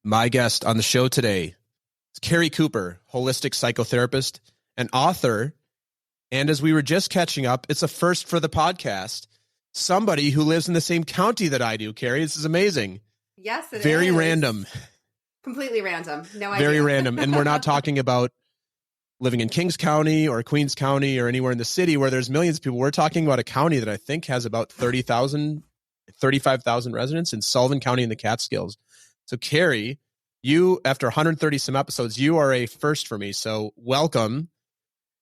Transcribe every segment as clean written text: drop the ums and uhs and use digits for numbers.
My guest on the show today is Keri Cooper, holistic psychotherapist and author. And as we were just catching up, it's a first for the podcast. Somebody who lives in the same county that I do, Keri. This is amazing. Yes, it is. Very random. Completely random. No idea. Very random. And we're not talking about living in Kings County or Queens County or anywhere in the city where there's millions of people. We're talking about a county that I think has about 35,000 residents in Sullivan County in the Catskills. So Keri, you, after 130 some episodes, you are a first for me. So welcome.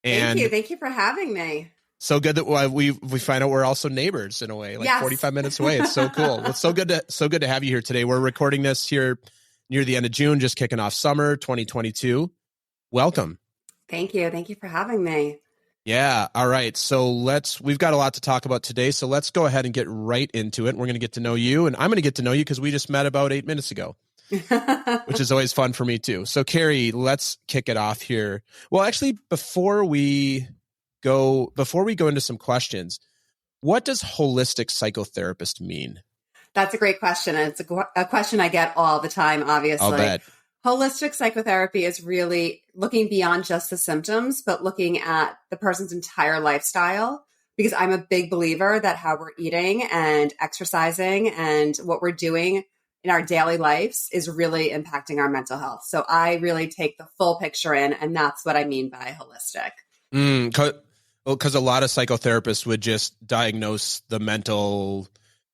And Thank you for having me. So good that we find out we're also neighbors in a way, like yes. 45 minutes away. It's so cool. Well, it's so good to have you here today. We're recording this here near the end of June, just kicking off summer 2022. Welcome. Thank you. Thank you for having me. Yeah. All right. So we've got a lot to talk about today. So let's go ahead and get right into it. We're going to get to know you, and I'm going to get to know you because we just met about 8 minutes ago, which is always fun for me too. So Keri, let's kick it off here. Well, actually, before we go into some questions, what does holistic psychotherapist mean? That's a great question. And it's a question I get all the time, obviously. I'll bet. Holistic psychotherapy is really looking beyond just the symptoms, but looking at the person's entire lifestyle, because I'm a big believer that how we're eating and exercising and what we're doing in our daily lives is really impacting our mental health. So I really take the full picture in, and that's what I mean by holistic. Because a lot of psychotherapists would just diagnose the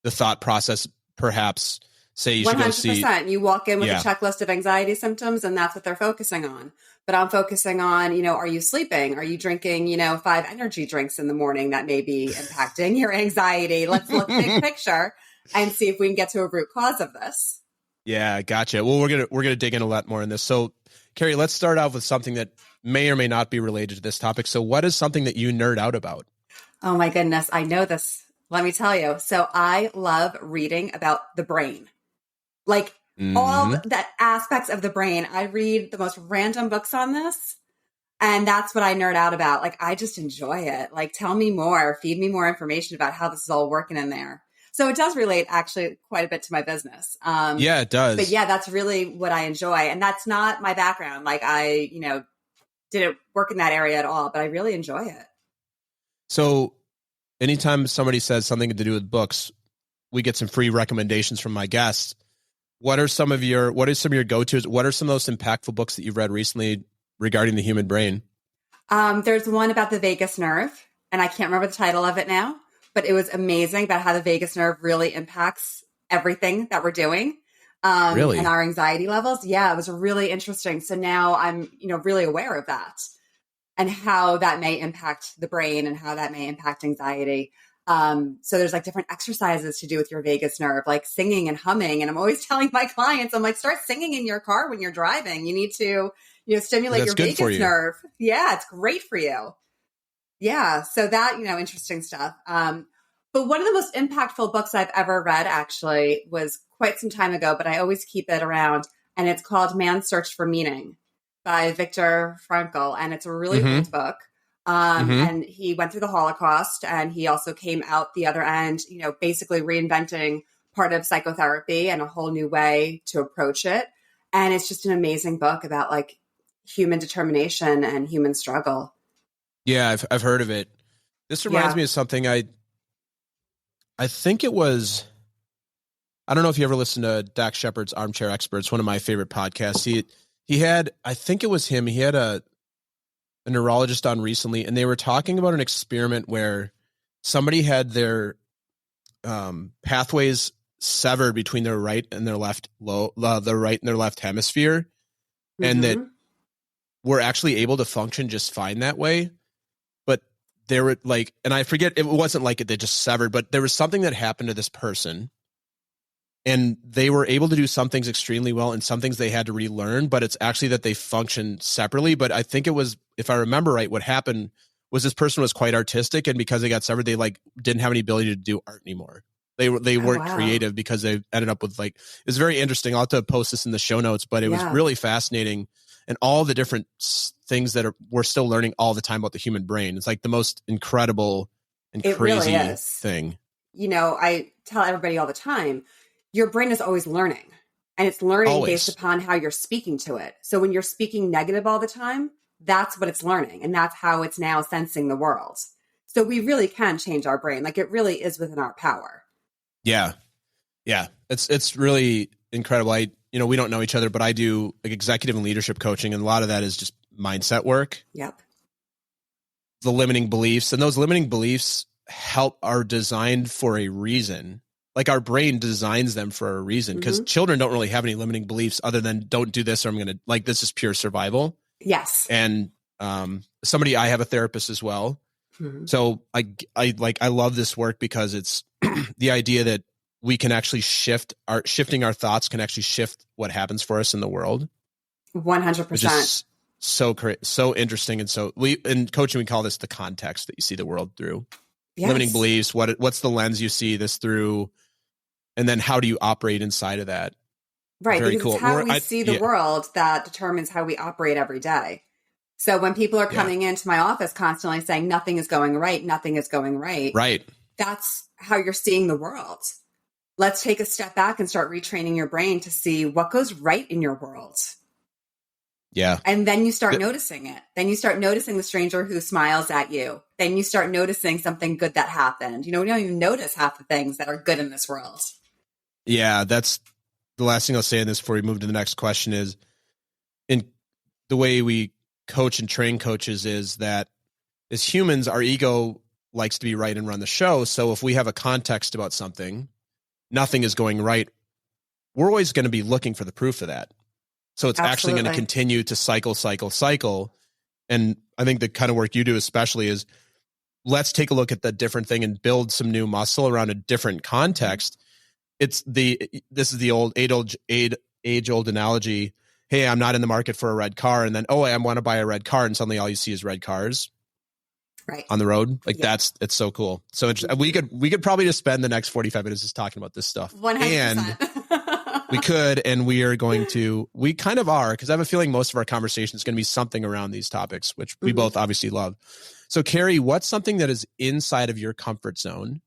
thought process, perhaps say you should 100%. Go see. You walk in with a checklist of anxiety symptoms, and that's what they're focusing on. But I'm focusing on, are you sleeping? Are you drinking, 5 energy drinks in the morning that may be impacting your anxiety? Let's look big picture and see if we can get to a root cause of this. Yeah, gotcha. Well, we're gonna dig in a lot more in this. So, Keri, let's start off with something that may or may not be related to this topic. So, what is something that you nerd out about? Oh my goodness, I know this. Let me tell you. So, I love reading about the brain. Like all the aspects of the brain. I read the most random books on this, and that's what I nerd out about. Like, I just enjoy it. Like, tell me more, feed me more information about how this is all working in there. So it does relate actually quite a bit to my business. Yeah, it does. But yeah, that's really what I enjoy. And that's not my background. Like I, didn't work in that area at all, but I really enjoy it. So anytime somebody says something to do with books, we get some free recommendations from my guests. What are some of your go-tos? What are some of those impactful books that you've read recently regarding the human brain? There's one about the vagus nerve, and I can't remember the title of it now, but it was amazing about how the vagus nerve really impacts everything that we're doing. Really? And our anxiety levels. Yeah, it was really interesting. So now I'm, really aware of that and how that may impact the brain and how that may impact anxiety. So there's like different exercises to do with your vagus nerve, like singing and humming. And I'm always telling my clients, I'm like, start singing in your car when you're driving. You need to, stimulate your vagus nerve. Yeah, it's great for you. Yeah. So that, interesting stuff. But one of the most impactful books I've ever read actually was quite some time ago, but I always keep it around. And it's called Man's Search for Meaning by Viktor Frankl. And it's a really old book. And he went through the Holocaust, and he also came out the other end, basically reinventing part of psychotherapy and a whole new way to approach it. And it's just an amazing book about like human determination and human struggle. Yeah, I've heard of it. This reminds me of something I think it was, I don't know if you ever listened to Dax Shepard's Armchair Experts, one of my favorite podcasts. He had, I think it was him, he had a neurologist on recently, and they were talking about an experiment where somebody had their pathways severed between their right and their left hemisphere, and that were actually able to function just fine that way. But they were like, and I forget, it wasn't like they just severed, but there was something that happened to this person, and they were able to do some things extremely well and some things they had to relearn, but it's actually that they function separately. But I think it was, if I remember right, what happened was this person was quite artistic, and because they got severed, they like didn't have any ability to do art anymore. They weren't creative because they ended up with like, it's very interesting. I'll have to post this in the show notes, but it was really fascinating, and all the different things that we're still learning all the time about the human brain. It's like the most incredible and crazy thing. I tell everybody all the time, your brain is always learning. And it's learning Always. based upon how you're speaking to it. So when you're speaking negative all the time, that's what it's learning. And that's how it's now sensing the world. So we really can change our brain. Like it really is within our power. Yeah. Yeah. It's really incredible. We don't know each other, but I do like executive and leadership coaching. And a lot of that is just mindset work. Yep. The limiting beliefs, and those limiting beliefs are designed for a reason. Like our brain designs them for a reason, because children don't really have any limiting beliefs other than don't do this or I'm going to, like, this is pure survival. Yes. And I have a therapist as well. So I love this work because it's the idea that we can actually shifting our thoughts can actually shift what happens for us in the world. 100%. Which is so interesting. And so in coaching, we call this the context that you see the world through. Yes. Limiting beliefs. What's the lens you see this through? And then how do you operate inside of that? Right. Very because cool. It's how we see the world that determines how we operate every day. So when people are coming into my office constantly saying nothing is going right, nothing is going right. Right. That's how you're seeing the world. Let's take a step back and start retraining your brain to see what goes right in your world. Yeah. And then you start noticing it. Then you start noticing the stranger who smiles at you. Then you start noticing something good that happened. We don't even notice half the things that are good in this world. Yeah. That's the last thing I'll say in this before we move to the next question is, in the way we coach and train coaches, is that as humans, our ego likes to be right and run the show. So if we have a context about something, nothing is going right, we're always going to be looking for the proof of that. So it's actually going to continue to cycle. And I think the kind of work you do especially is, let's take a look at the different thing and build some new muscle around a different context. This is the age-old analogy. Hey, I'm not in the market for a red car. And then, I want to buy a red car. And suddenly all you see is red cars on the road. Like it's so cool. So we could probably just spend the next 45 minutes just talking about this stuff. 100%. And we could, and we kind of are, because I have a feeling most of our conversation is going to be something around these topics, which we both obviously love. So Keri, what's something that is inside of your comfort zone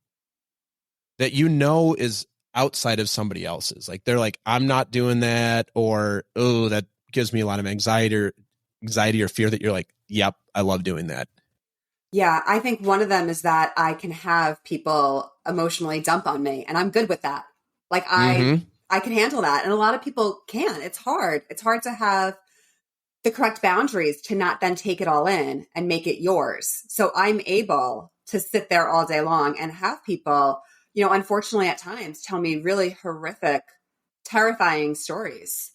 that is outside of somebody else's? Like they're like, I'm not doing that, or, that gives me a lot of anxiety or fear, that you're like, yep, I love doing that. Yeah, I think one of them is that I can have people emotionally dump on me, and I'm good with that. Like I can handle that. And a lot of people can't. It's hard. It's hard to have the correct boundaries to not then take it all in and make it yours. So I'm able to sit there all day long and have people, unfortunately at times tell me really horrific, terrifying stories.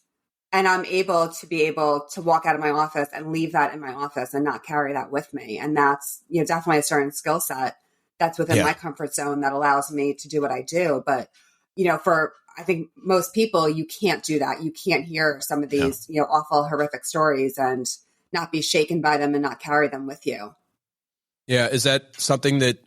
And I'm able to walk out of my office and leave that in my office and not carry that with me. And that's, definitely a certain skill set that's within my comfort zone that allows me to do what I do. But, for, I think most people, you can't do that. You can't hear some of these, awful, horrific stories and not be shaken by them and not carry them with you. Yeah. Is that something that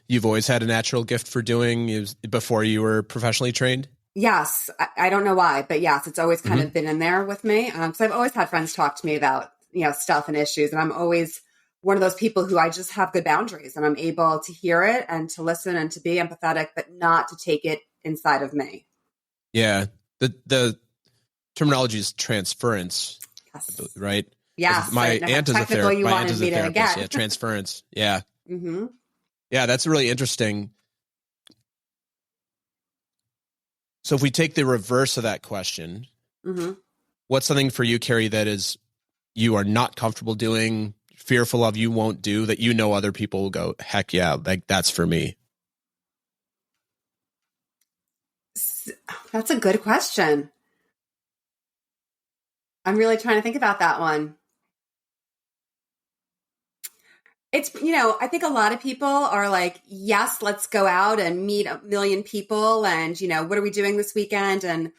you've always had a natural gift for doing before you were professionally trained? Yes. I don't know why, but yes, it's always kind of been in there with me. So I've always had friends talk to me about, stuff and issues. And I'm always one of those people who I just have good boundaries, and I'm able to hear it and to listen and to be empathetic, but not to take it inside of me. Yeah. The terminology is transference, right? Yeah. My aunt is a therapist. My aunt is a therapist. Yeah. Transference. Yeah. Yeah. That's really interesting. So if we take the reverse of that question, what's something for you, Keri, that is you are not comfortable doing, fearful of, you won't do, that other people will go, heck yeah, like that's for me? That's a good question. I'm really trying to think about that one. It's, I think a lot of people are like, yes, let's go out and meet a million people. And, what are we doing this weekend? And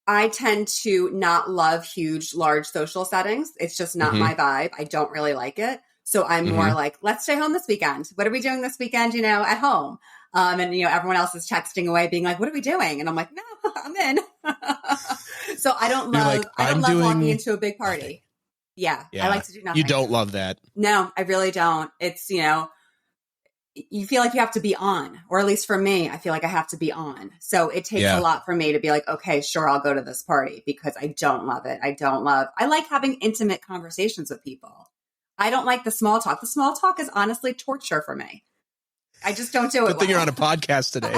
I tend to not love huge, large social settings. It's just not my vibe. I don't really like it. So I'm more like, let's stay home this weekend. What are we doing this weekend, at home? And, everyone else is texting away being like, what are we doing? And I'm like, no, I'm in. So I don't love walking into a big party. Yeah. I like to do nothing. You don't love that. No, I really don't. It's, you feel like you have to be on, or at least for me, I feel like I have to be on. So it takes a lot for me to be like, okay, sure, I'll go to this party, because I don't love it. I like having intimate conversations with people. I don't like the small talk. The small talk is honestly torture for me. I just don't do it. Good thing you're on a podcast today.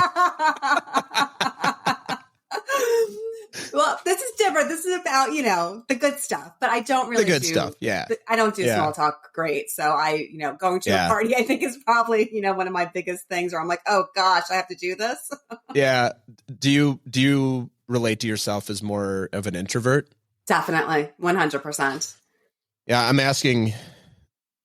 Well, this is different. This is about, the good stuff, but I don't really do stuff. Yeah. I don't do small talk great. So going to a party, I think is probably, one of my biggest things where I'm like, oh gosh, I have to do this. Yeah. Do you relate to yourself as more of an introvert? Definitely. 100%. Yeah. I'm asking,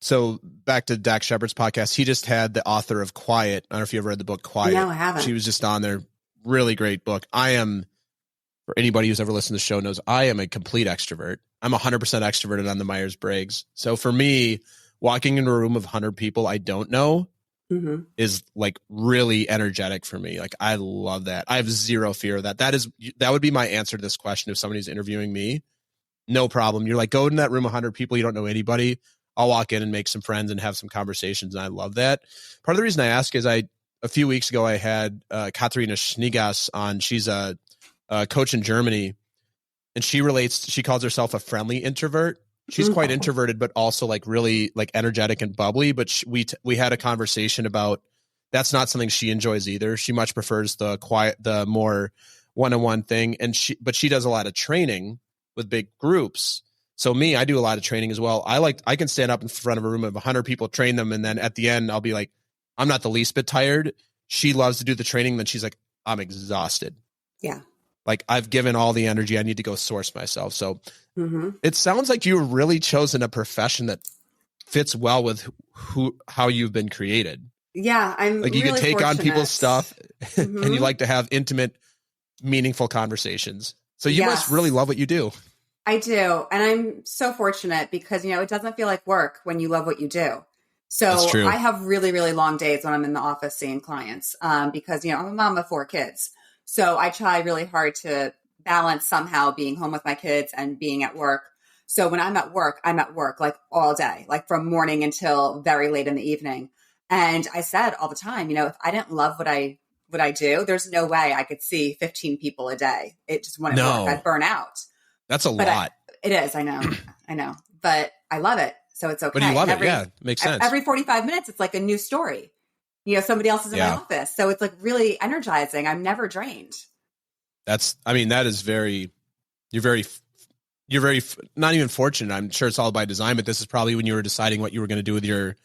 so back to Dax Shepard's podcast, he just had the author of Quiet. I don't know if you ever read the book Quiet. No, I haven't. She was just on there. Really great book. For anybody who's ever listened to the show knows, I am a complete extrovert. I'm 100% extroverted on the Myers-Briggs. So for me, walking into a room of 100 people I don't know is like really energetic for me. Like, I love that. I have zero fear of that. That would be my answer to this question. If somebody's interviewing me, no problem. You're like, go in that room, 100 people, you don't know anybody. I'll walk in and make some friends and have some conversations. And I love that. Part of the reason I ask is a few weeks ago, I had Katharina Schneegas on. She's a coach in Germany, and she calls herself a friendly introvert. She's quite introverted, but also like really like energetic and bubbly. But we had a conversation about that's not something she enjoys either. She much prefers the quiet, the more one-on-one thing. But she does a lot of training with big groups. So I do a lot of training as well. I can stand up in front of a room of 100 people, train them. And then at the end, I'll be like, I'm not the least bit tired. She loves to do the training. Then she's like, I'm exhausted. Yeah. Like, I've given all the energy. I need to go source myself. So it sounds like you've really chosen a profession that fits well with how you've been created. Yeah. I'm like, you really can take fortunate on people's stuff and you like to have intimate, meaningful conversations. So you must really love what you do. I do. And I'm so fortunate because, it doesn't feel like work when you love what you do. So I have really, really long days when I'm in the office seeing clients because, I'm a mom of 4 kids. So I try really hard to balance somehow being home with my kids and being at work. So when I'm at work like all day, like from morning until very late in the evening. And I said all the time, if I didn't love what I do, there's no way I could see 15 people a day. It just wouldn't work. I'd burn out. That's a lot. It is. I know, but I love it. So it's okay. But you love it. Yeah. Makes sense. Every 45 minutes, it's like a new story. Somebody else is in my office. So it's like really energizing. I'm never drained. That is you're very not even fortunate. I'm sure it's all by design, but this is probably when you were deciding what you were going to do with your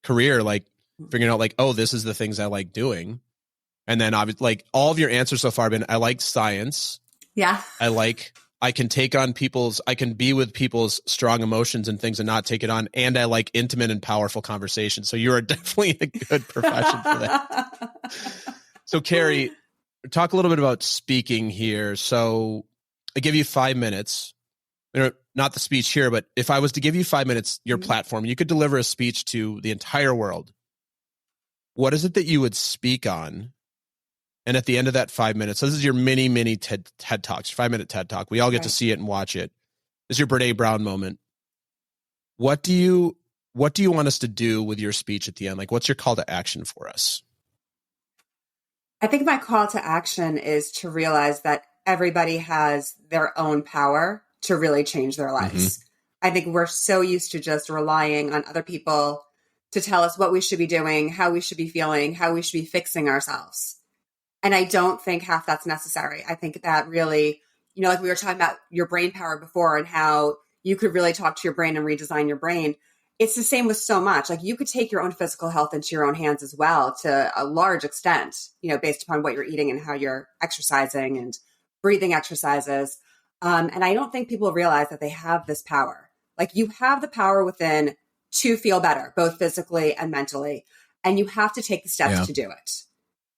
career, like figuring out like, oh, this is the things I like doing. And then obviously like all of your answers so far have been, I like science. Yeah. I can be with people's strong emotions and things and not take it on. And I like intimate and powerful conversations. So you are definitely a good profession for that. So Keri, talk a little bit about speaking here. So I give you 5 minutes, not the speech here, but if I was to give you 5 minutes, your platform, you could deliver a speech to the entire world. What is it that you would speak on? And at the end of that 5 minutes, so this is your mini TED Talks, 5-minute TED Talk. We all get to see it and watch it. This is your Brene Brown moment. What do you want us to do with your speech at the end? Like, what's your call to action for us? I think my call to action is to realize that everybody has their own power to really change their lives. I think we're so used to just relying on other people to tell us what we should be doing, how we should be feeling, how we should be fixing ourselves. And I don't think half that's necessary. I think that really, like we were talking about your brain power before and how you could really talk to your brain and redesign your brain. It's the same with so much. Like you could take your own physical health into your own hands as well to a large extent, based upon what you're eating and how you're exercising and breathing exercises. And I don't think people realize that they have this power. Like you have the power within to feel better, both physically and mentally. And you have to take the steps to do it.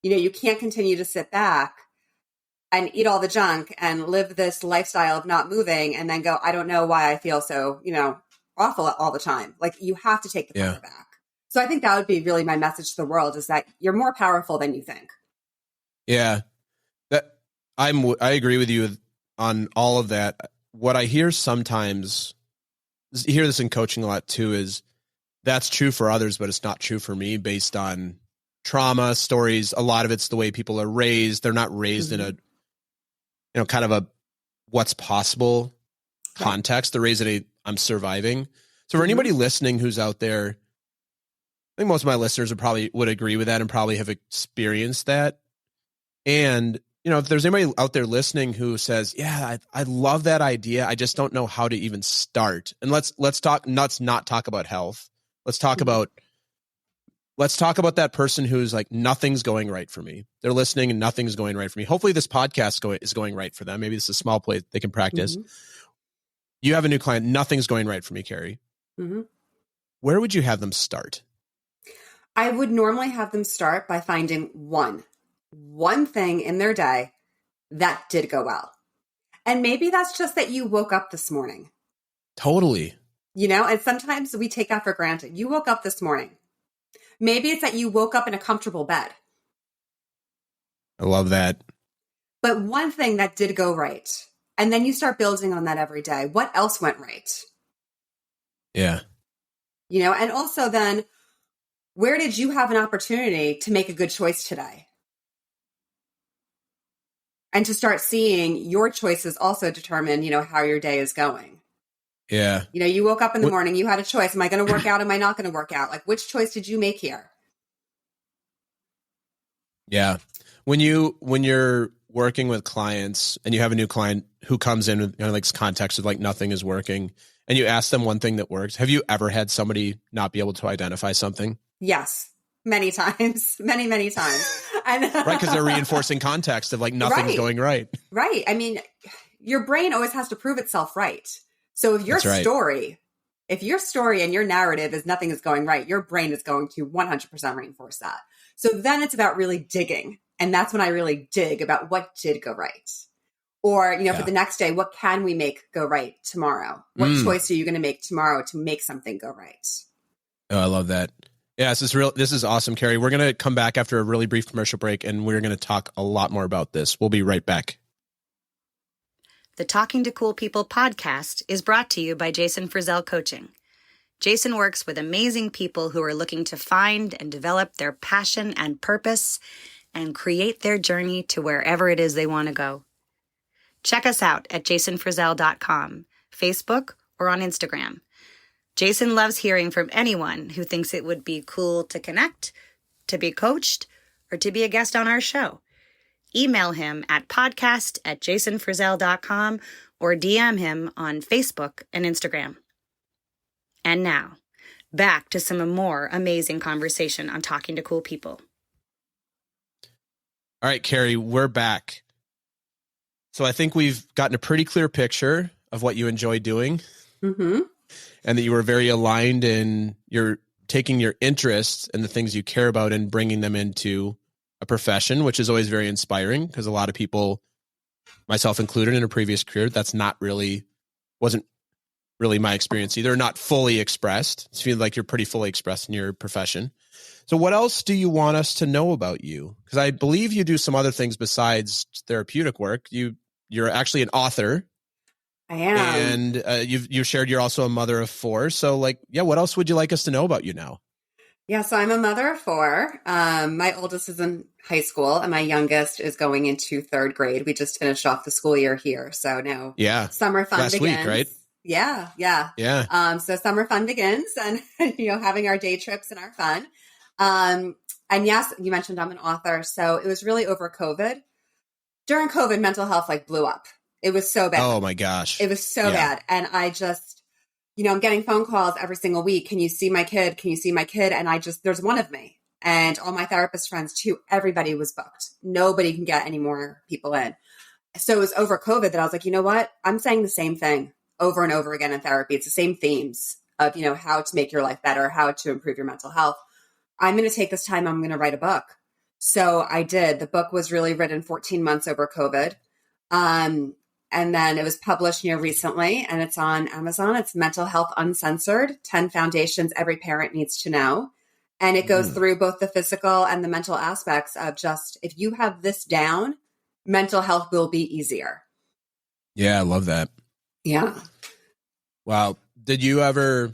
You can't continue to sit back and eat all the junk and live this lifestyle of not moving and then go, I don't know why I feel so, awful all the time. Like you have to take the power back. So I think that would be really my message to the world is that you're more powerful than you think. Yeah, I agree with you on all of that. What I hear sometimes, I hear this in coaching a lot too, is that's true for others, but it's not true for me based on trauma stories. A lot of it's the way people are raised. They're not raised in a, kind of a what's possible context. They're raised in a I'm surviving. So for anybody listening who's out there, I think most of my listeners would agree with that and probably have experienced that. And, if there's anybody out there listening who says, yeah, I love that idea. I just don't know how to even start. And let's not talk about health. Let's talk about that person who's like, nothing's going right for me. They're listening and nothing's going right for me. Hopefully this podcast is going right for them. Maybe this is a small place they can practice. You have a new client. Nothing's going right for me, Keri. Where would you have them start? I would normally have them start by finding one thing in their day that did go well. And maybe that's just that you woke up this morning. Totally. And sometimes we take that for granted. You woke up this morning. Maybe it's that you woke up in a comfortable bed. I love that. But one thing that did go right. And then you start building on that every day. What else went right? Yeah. And also then, where did you have an opportunity to make a good choice today? And to start seeing your choices also determine, how your day is going. Yeah. You woke up in the morning, you had a choice. Am I going to work out? Am I not going to work out? Like, which choice did you make here? Yeah. When you're working with clients and you have a new client who comes in with like context of like nothing is working and you ask them one thing that works, have you ever had somebody not be able to identify something? Yes. Many times, many times. Right. Because they're reinforcing context of like nothing's going right. Right. I mean, your brain always has to prove itself right. So if your story and your narrative is nothing is going right, your brain is going to 100% reinforce that. So then it's about really digging. And that's when I really dig about what did go right. Or, for the next day, what can we make go right tomorrow? What choice are you going to make tomorrow to make something go right? Oh, I love that. Yeah, this is awesome, Keri. We're going to come back after a really brief commercial break, and we're going to talk a lot more about this. We'll be right back. The Talking to Cool People podcast is brought to you by Jason Frizzell Coaching. Jason works with amazing people who are looking to find and develop their passion and purpose and create their journey to wherever it is they want to go. Check us out at jasonfrizzell.com, Facebook, or on Instagram. Jason loves hearing from anyone who thinks it would be cool to connect, to be coached, or to be a guest on our show. Email him at podcast@jasonfrizzell.com or DM him on Facebook and Instagram. And now, back to some more amazing conversation on Talking to Cool People. All right, Keri, we're back. So I think we've gotten a pretty clear picture of what you enjoy doing. And that you were very aligned in you're taking your interests and the things you care about and bringing them into a profession, which is always very inspiring because a lot of people, myself included in a previous career, wasn't really my experience either, not fully expressed. It feels like you're pretty fully expressed in your profession. So what else do you want us to know about you? Because I believe you do some other things besides therapeutic work. You're actually an author. I am. And you've shared you're also a mother of 4. So what else would you like us to know about you now? Yeah, so I'm a mother of 4. My oldest is in high school and my youngest is going into 3rd grade. We just finished off the school year here. So now summer fun begins. Last week, right? Yeah. So summer fun begins and, having our day trips and our fun. And yes, you mentioned I'm an author. So it was really over COVID. During COVID, mental health blew up. It was so bad. Oh my gosh. It was so bad. And I just, I'm getting phone calls every single week. Can you see my kid? Can you see my kid? And there's one of me and all my therapist friends too. Everybody was booked. Nobody can get any more people in. So it was over COVID that I was like, you know what? I'm saying the same thing over and over again in therapy. It's the same themes of, how to make your life better, how to improve your mental health. I'm going to take this time. I'm going to write a book. So I did. The book was really written 14 months over COVID. And then it was published, recently, and it's on Amazon. It's Mental Health Uncensored, 10 Foundations Every Parent Needs to Know. And it goes through both the physical and the mental aspects of just, if you have this down, mental health will be easier. Yeah, I love that. Yeah. Wow. Did you ever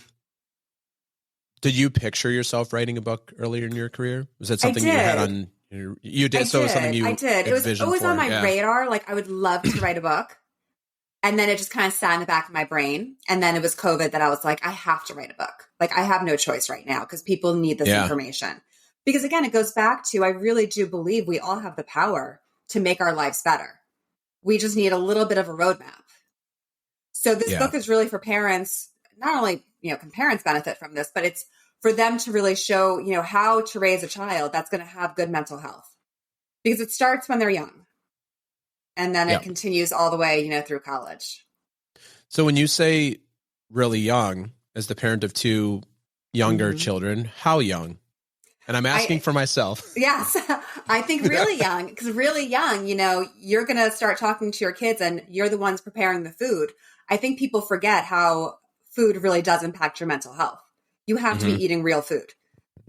Did you picture yourself writing a book earlier in your career? Was that something you had on? You did. So it was something you. I did. It was always on my radar. Like I would love to write a book. And then it just kind of sat in the back of my brain. And then it was COVID that I was like, I have to write a book. Like I have no choice right now because people need this information. Because again, it goes back to, I really do believe we all have the power to make our lives better. We just need a little bit of a roadmap. So this book is really for parents. Not only, can parents benefit from this, but it's for them to really show, how to raise a child that's going to have good mental health. Because it starts when they're young. And then it continues all the way, through college. So when you say really young, as the parent of two younger children, how young? And I'm asking for myself. Yes, I think really young, because really young, you're going to start talking to your kids and you're the ones preparing the food. I think people forget how food really does impact your mental health. You have to be eating real food.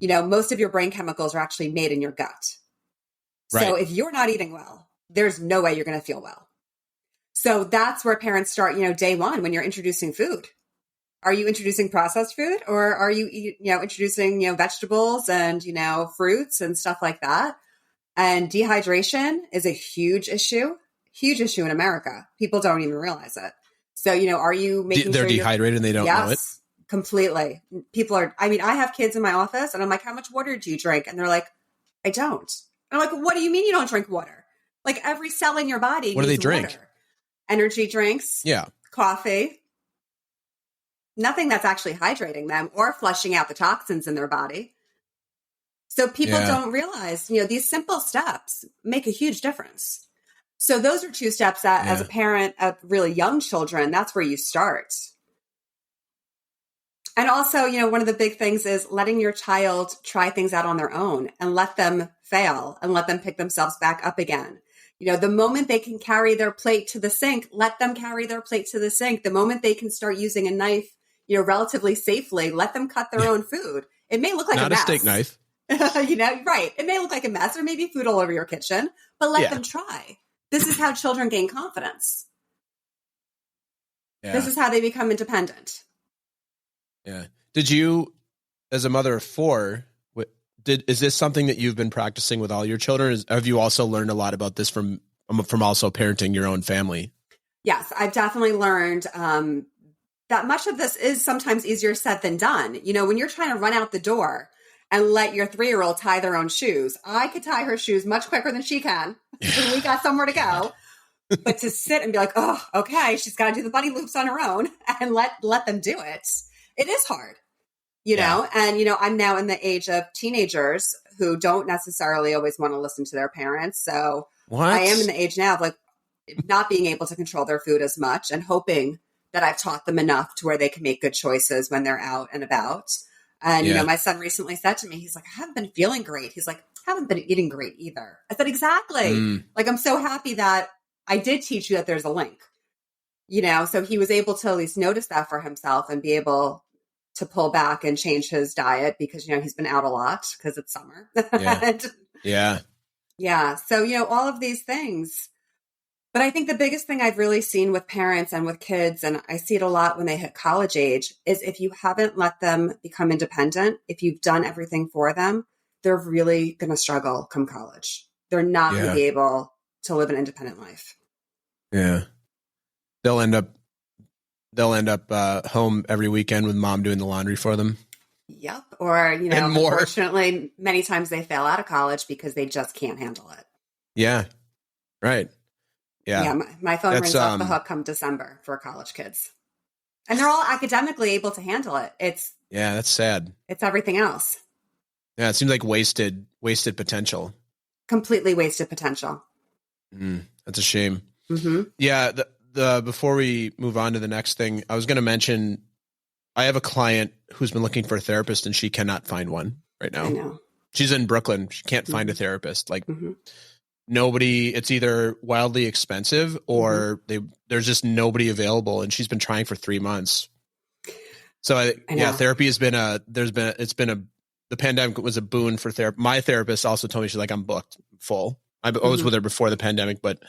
Most of your brain chemicals are actually made in your gut. So if you're not eating well, there's no way you're going to feel well. So that's where parents start, day one when you're introducing food. Are you introducing processed food or are you, introducing, vegetables and, fruits and stuff like that? And dehydration is a huge issue in America. People don't even realize it. So, are you making they're dehydrated and they don't know it? Completely. People are, I have kids in my office and I'm like, how much water do you drink? And they're like, I don't. And I'm like, what do you mean you don't drink water? Like every cell in your body. What do they drink? Water. Energy drinks. Yeah. Coffee. Nothing that's actually hydrating them or flushing out the toxins in their body. So people don't realize, these simple steps make a huge difference. So those are two steps that as a parent of really young children, that's where you start. And also, one of the big things is letting your child try things out on their own and let them fail and let them pick themselves back up again. The moment they can carry their plate to the sink, let them carry their plate to the sink. The moment they can start using a knife, relatively safely, let them cut their own food. It may look like not a mess. A steak knife. Right. It may look like a mess or maybe food all over your kitchen, but let them try. This is how children gain confidence. Yeah. This is how they become independent. Yeah. Did you, as a mother of four, is this something that you've been practicing with all your children? Have you also learned a lot about this from also parenting your own family? Yes, I've definitely learned that much of this is sometimes easier said than done. When you're trying to run out the door and let your 3-year-old tie their own shoes, I could tie her shoes much quicker than she can. We got somewhere to go. But to sit and be like, oh, okay, she's got to do the bunny loops on her own and let them do it. It is hard. And, I'm now in the age of teenagers who don't necessarily always want to listen to their parents. So I am in the age now of like not being able to control their food as much and hoping that I've taught them enough to where they can make good choices when they're out and about. And, my son recently said to me, he's like, I haven't been feeling great. He's like, I haven't been eating great either. I said, exactly. Like, I'm so happy that I did teach you that there's a link, so he was able to at least notice that for himself and be able to pull back and change his diet because, he's been out a lot because it's summer. Yeah. So, all of these things. But I think the biggest thing I've really seen with parents and with kids, and I see it a lot when they hit college age, is if you haven't let them become independent, if you've done everything for them, they're really going to struggle come college. They're not going to be able to live an independent life. Yeah. They'll end up home every weekend with mom doing the laundry for them. Yep. Or, unfortunately, many times they fail out of college because they just can't handle it. Yeah. Right. Yeah. My phone rings off the hook come December for college kids. And they're all academically able to handle it. That's sad. It's everything else. Yeah. It seems like wasted potential. Completely wasted potential. That's a shame. Mm-hmm. Yeah. Before we move on to the next thing, I was going to mention, I have a client who's been looking for a therapist and she cannot find one right now. I know. She's in Brooklyn. She can't find a therapist. Like nobody, it's either wildly expensive or there's just nobody available. And she's been trying for 3 months. So therapy has been the pandemic was a boon for therapy. My therapist also told me, she's like, I'm booked full. I was with her before the pandemic, but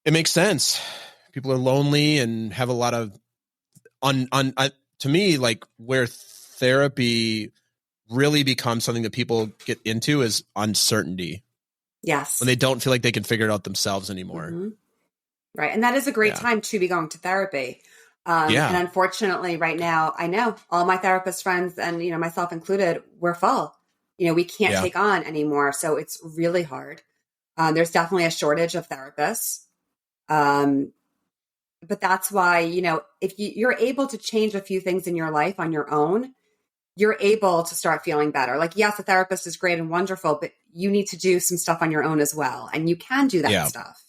it makes sense. People are lonely and have a lot of to me, like where therapy really becomes something that people get into is uncertainty. Yes. When they don't feel like they can figure it out themselves anymore. Mm-hmm. Right. And that is a great time to be going to therapy. And unfortunately right now, I know all my therapist friends and, myself included, we're full. We can't take on anymore. So it's really hard. There's definitely a shortage of therapists. But that's why, if you're able to change a few things in your life on your own, you're able to start feeling better. Like, yes, a therapist is great and wonderful, but you need to do some stuff on your own as well. And you can do that stuff.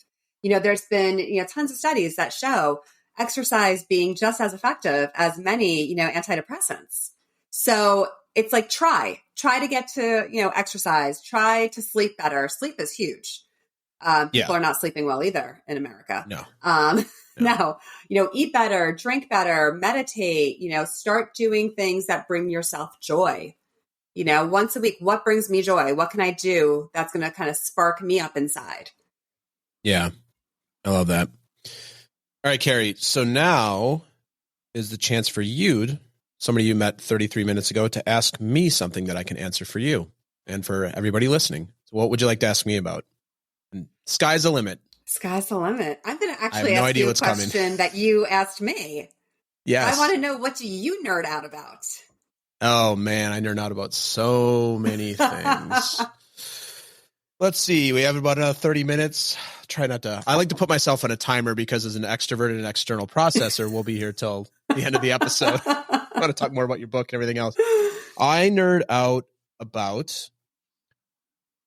There's been, tons of studies that show exercise being just as effective as many, antidepressants. So it's like, try to get to, exercise, try to sleep better. Sleep is huge. People are not sleeping well either in America. No. Eat better, drink better, meditate, start doing things that bring yourself joy. Once a week, what brings me joy? What can I do that's going to kind of spark me up inside? Yeah. I love that. All right, Keri. So now is the chance for you, somebody you met 33 minutes ago, to ask me something that I can answer for you and for everybody listening. So what would you like to ask me about? And sky's the limit. Sky's the limit. I'm going to actually no ask idea you a what's question coming. that you asked me. Yes. I want to know, what do you nerd out about? Oh, man. I nerd out about so many things. Let's see. We have about another 30 minutes. Try not to. I like to put myself on a timer because as an extroverted and external processor, we'll be here till the end of the episode. I want to talk more about your book and everything else. I nerd out about.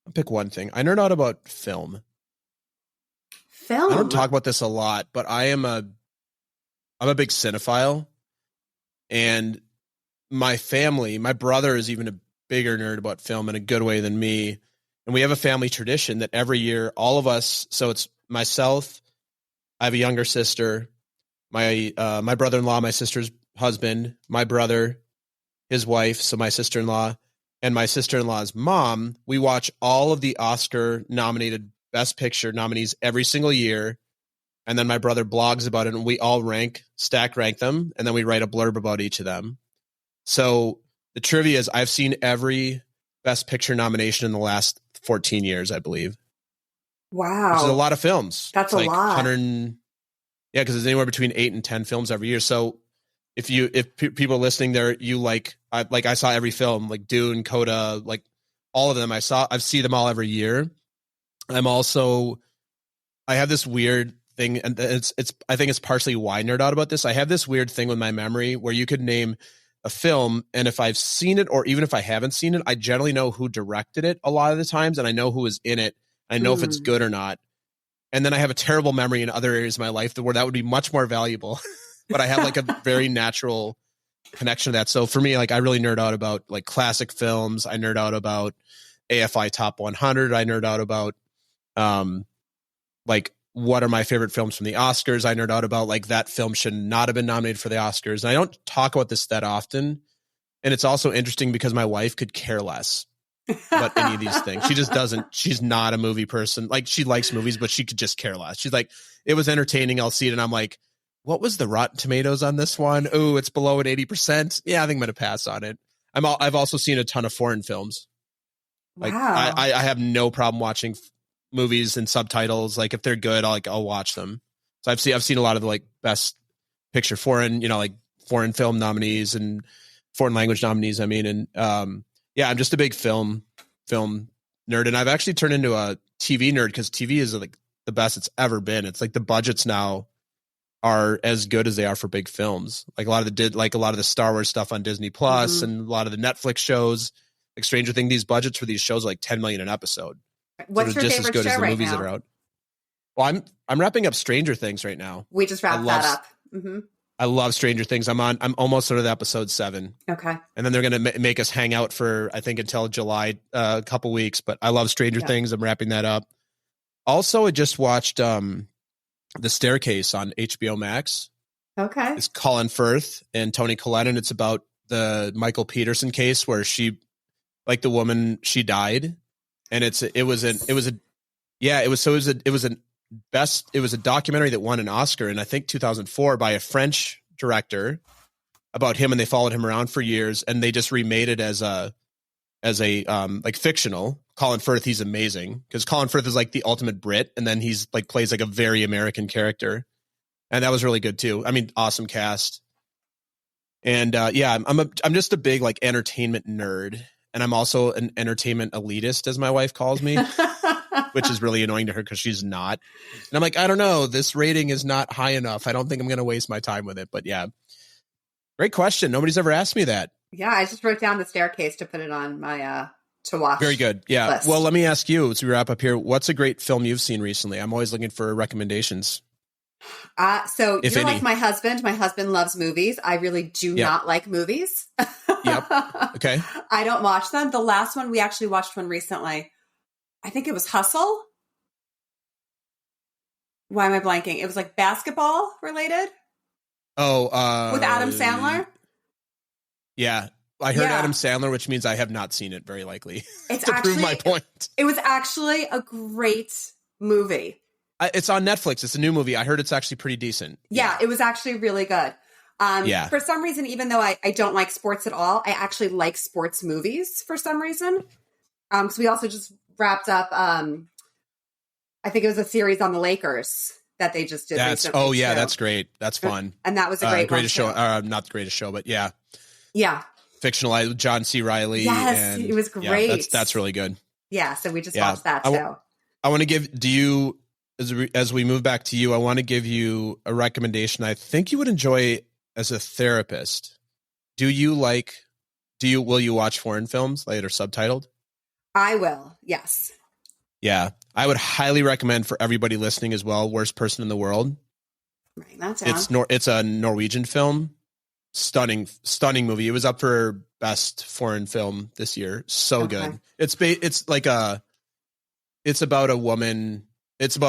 I'll pick one thing. I nerd out about film. I don't talk about this a lot, but I'm a big cinephile, and my family, my brother is even a bigger nerd about film in a good way than me. And we have a family tradition that every year, all of us, so it's myself, I have a younger sister, my brother-in-law, my sister's husband, my brother, his wife, so my sister-in-law, and my sister-in-law's mom. We watch all of the Oscar-nominated Best Picture nominees every single year. And then my brother blogs about it, and we all stack rank them, and then we write a blurb about each of them. So the trivia is I've seen every Best Picture nomination in the last 14 years, I believe. Wow. Which is a lot of films. That's a lot. 100, because it's anywhere between 8 and 10 films every year. So if people are listening there, I saw every film, like Dune, Coda, like all of them. I've seen them all every year. I have this weird thing, and I think it's partially why I nerd out about this. I have this weird thing with my memory where you could name a film, and if I've seen it, or even if I haven't seen it, I generally know who directed it a lot of the times, and I know who is in it. I know if it's good or not. And then I have a terrible memory in other areas of my life where that would be much more valuable. But I have like a very natural connection to that. So for me, like I really nerd out about like classic films. I nerd out about AFI Top 100. I nerd out about like what are my favorite films from the Oscars. I nerd out about like that film should not have been nominated for the Oscars. And I don't talk about this that often. And it's also interesting because my wife could care less about any of these things. She just doesn't. She's not a movie person. Like she likes movies, but she could just care less. She's like, it was entertaining. I'll see it. And I'm like, what was the Rotten Tomatoes on this one? Oh, it's below an 80%. Yeah, I think I'm going to pass on it. I've also seen a ton of foreign films. Like wow. I have no problem watching movies and subtitles. Like if they're good, I'll watch them. So I've seen a lot of the like best picture foreign, like foreign film nominees and foreign language nominees. I mean, and yeah, I'm just a big film nerd, and I've actually turned into a TV nerd because TV is like the best it's ever been. It's like the budgets now are as good as they are for big films. Like a lot of the Star Wars stuff on Disney Plus and a lot of the Netflix shows, like Stranger Things. These budgets for these shows are like $10 million an episode. What's your just as favorite good show as the right movies now? that are out. Well, I'm wrapping up Stranger Things right now. We just wrapped that up. Mm-hmm. I love Stranger Things. I'm almost sort of episode 7. Okay. And then they're going to make us hang out for, I think, until July, a couple weeks. But I love Stranger Things. I'm wrapping that up. Also, I just watched The Staircase on HBO Max. Okay. It's Colin Firth and Toni Collette, and it's about the Michael Peterson case where she, like the woman, she died, and it was a documentary that won an Oscar in I think 2004 by a French director, about him, and they followed him around for years, and they just remade it as a like fictional. Colin Firth, he's amazing because Colin Firth is like the ultimate Brit, and then he's like plays like a very American character, and that was really good too. I mean, awesome cast. And yeah, I'm just a big like entertainment nerd, and I'm also an entertainment elitist, as my wife calls me, which is really annoying to her because she's not. And I'm like, I don't know, this rating is not high enough. I don't think I'm going to waste my time with it. But yeah, great question. Nobody's ever asked me that. Yeah, I just wrote down The Staircase to put it on my to watch. Very good. Yeah. List. Well, let me ask you as we wrap up here. What's a great film you've seen recently? I'm always looking for recommendations. So if you're any. like my husband. My husband loves movies. I really do not like movies. Yep. Okay. I don't watch them. The last one, we actually watched one recently. I think it was Hustle. Why am I blanking? It was like basketball related. Oh, with Adam Sandler. Yeah. I heard Adam Sandler, which means I have not seen it, very likely. It's to actually, prove my point. It was actually a great movie. It's on Netflix. It's a new movie. I heard it's actually pretty decent. Yeah, it was actually really good. For some reason, even though I don't like sports at all, I actually like sports movies for some reason. Because we also just wrapped up, I think it was a series on the Lakers that they just did recently. Yeah, that's great. That's fun. And that was a greatest show. Not the greatest show, but yeah. Yeah. Fictionalized John C. Reilly. Yes, and, it was great. Yeah, that's really good. Yeah, so we just watched that too. I want to give, as we move back to you, I want to give you a recommendation I think you would enjoy as a therapist. Will you watch foreign films that are subtitled? I will. Yes. Yeah. I would highly recommend for everybody listening as well. Worst Person in the World. Right. That's it's a Norwegian film. Stunning movie. It was up for best foreign film this year. So good. It's about a woman. It's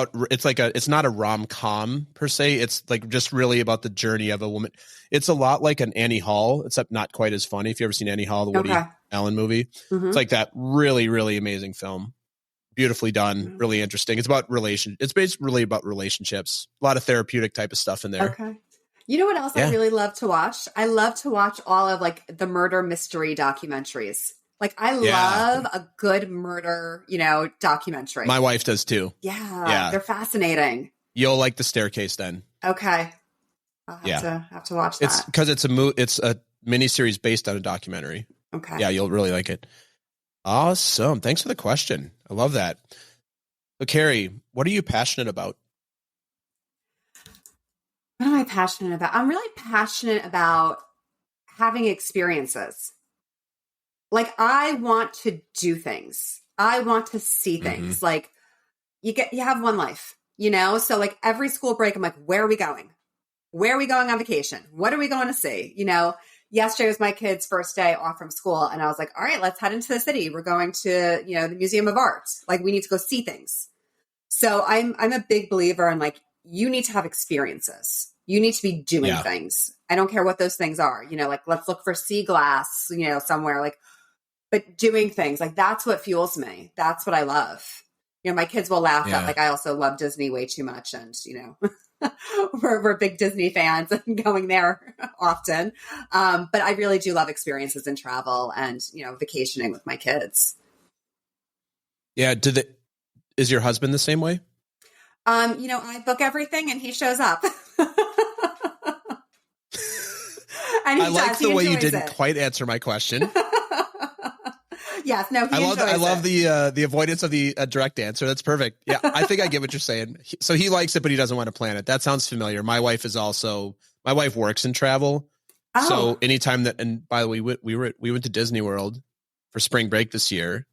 not a rom-com per se. It's like just really about the journey of a woman. It's a lot like an Annie Hall, except not quite as funny. If you ever seen Annie Hall, the Woody Allen movie, it's like that really, really amazing film. Beautifully done, really interesting. It's basically really about relationships. A lot of therapeutic type of stuff in there. Okay. You know what else I really love to watch? I love to watch all of like the murder mystery documentaries. Like I love a good murder, documentary. My wife does too. Yeah. They're fascinating. You'll like The Staircase then. Okay. I'll have to watch that. It's because it's a miniseries based on a documentary. Okay. Yeah, you'll really like it. Awesome. Thanks for the question. I love that. So Keri, what are you passionate about? What am I passionate about? I'm really passionate about having experiences. Like I want to do things. I want to see things. Like you have one life, So like every school break, I'm like, where are we going? Where are we going on vacation? What are we going to see? Yesterday was my kid's first day off from school. And I was like, all right, let's head into the city. We're going to, the Museum of Art. Like we need to go see things. So I'm a big believer in like, you need to have experiences. You need to be doing things. I don't care what those things are, like let's look for sea glass, somewhere like, but doing things like that's what fuels me. That's what I love. My kids will laugh at like, I also love Disney way too much. And, we're big Disney fans and going there often. But I really do love experiences and travel and, vacationing with my kids. Yeah. Is your husband the same way? I book everything and he shows up. I like the way you didn't quite answer my question. Yes, no, I love the avoidance of the direct answer. That's perfect. Yeah, I think I get what you're saying. So he likes it, but he doesn't want to plan it. That sounds familiar. My wife works in travel. Oh. So anytime and by the way, we went to Disney World for spring break this year,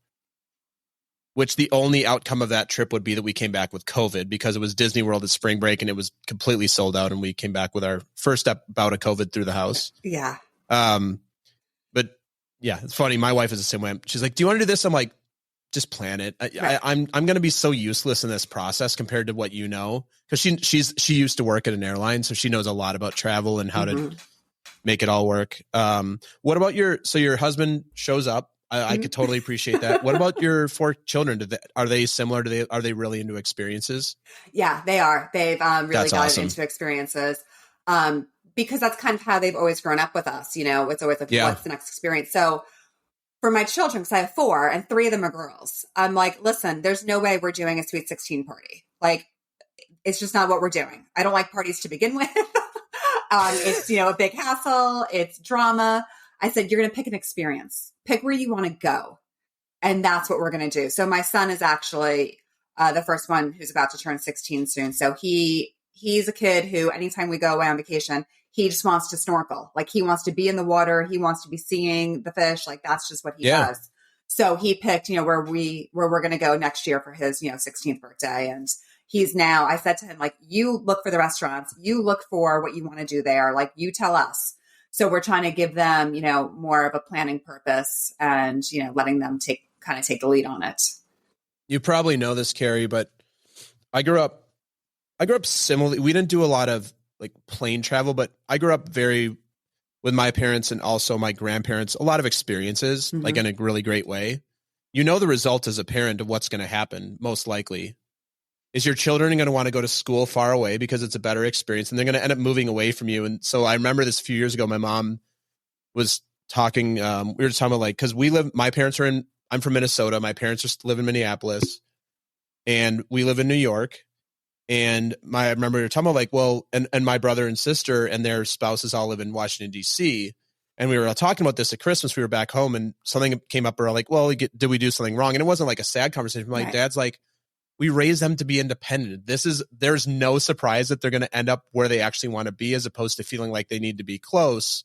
which the only outcome of that trip would be that we came back with COVID because it was Disney World at spring break and it was completely sold out. And we came back with our first bout of COVID through the house. Yeah. But yeah, it's funny. My wife is the same way. She's like, do you want to do this? I'm like, just plan it. I'm going to be so useless in this process compared to what you know. Cause she used to work at an airline. So she knows a lot about travel and how to make it all work. What about your husband shows up? I could totally appreciate that. What about your 4 children? Are they similar? Are they really into experiences? Yeah, they are. They've really gotten into experiences. because that's kind of how they've always grown up with us. It's always like, what's the next experience? So for my children, because I have 4 and 3 of them are girls, I'm like, listen, there's no way we're doing a sweet 16 party. Like, it's just not what we're doing. I don't like parties to begin with. It's, a big hassle. It's drama. I said, you're going to pick an experience. Pick where you want to go. And that's what we're going to do. So my son is actually the first one who's about to turn 16 soon. So he's a kid who, anytime we go away on vacation, he just wants to snorkel. Like, he wants to be in the water. He wants to be seeing the fish. Like, that's just what he does. So he picked, where we're going to go next year for his, 16th birthday. And I said to him, like, you look for the restaurants, you look for what you want to do there. Like, you tell us. So we're trying to give them, more of a planning purpose and, letting them take the lead on it. You probably know this, Keri, but I grew up similarly. We didn't do a lot of like plane travel, but I grew up with my parents and also my grandparents, a lot of experiences, like in a really great way. The result as a parent of what's going to happen, most likely, is your children are going to want to go to school far away because it's a better experience, and they're going to end up moving away from you. And so I remember this a few years ago, my mom was talking, we were just talking about, like, because my parents I'm from Minnesota. My parents just live in Minneapolis, and we live in New York. And I remember we were talking about, like, well, and my brother and sister and their spouses all live in Washington, D.C. And we were talking about this at Christmas. We were back home and something came up. We're like, well, did we do something wrong? And it wasn't like a sad conversation. My dad's like, we raise them to be independent. There's no surprise that they're going to end up where they actually want to be, as opposed to feeling like they need to be close.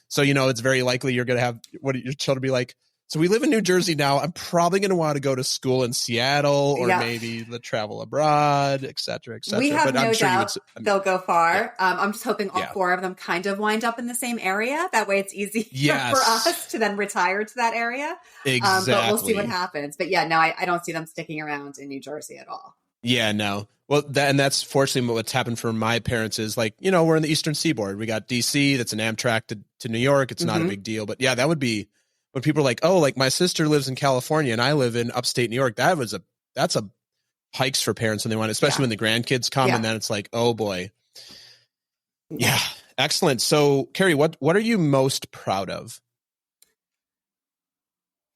So, it's very likely you're going to have your children be like, so we live in New Jersey now. I'm probably going to want to go to school in Seattle or maybe travel abroad, et cetera, et cetera. We have no doubt they'll go far. Yeah. I'm just hoping all 4 of them kind of wind up in the same area. That way it's easy for us to then retire to that area. Exactly. But we'll see what happens. But yeah, no, I don't see them sticking around in New Jersey at all. Yeah, no. Well, that's fortunately what's happened for my parents is, like, we're in the Eastern Seaboard. We got DC, that's an Amtrak to New York. It's not a big deal. But yeah, that would be when people are like, oh, like my sister lives in California and I live in upstate New York. That's a hikes for parents when they want, especially when the grandkids come. And then it's like, oh boy. Yeah. Excellent. So Keri, what are you most proud of?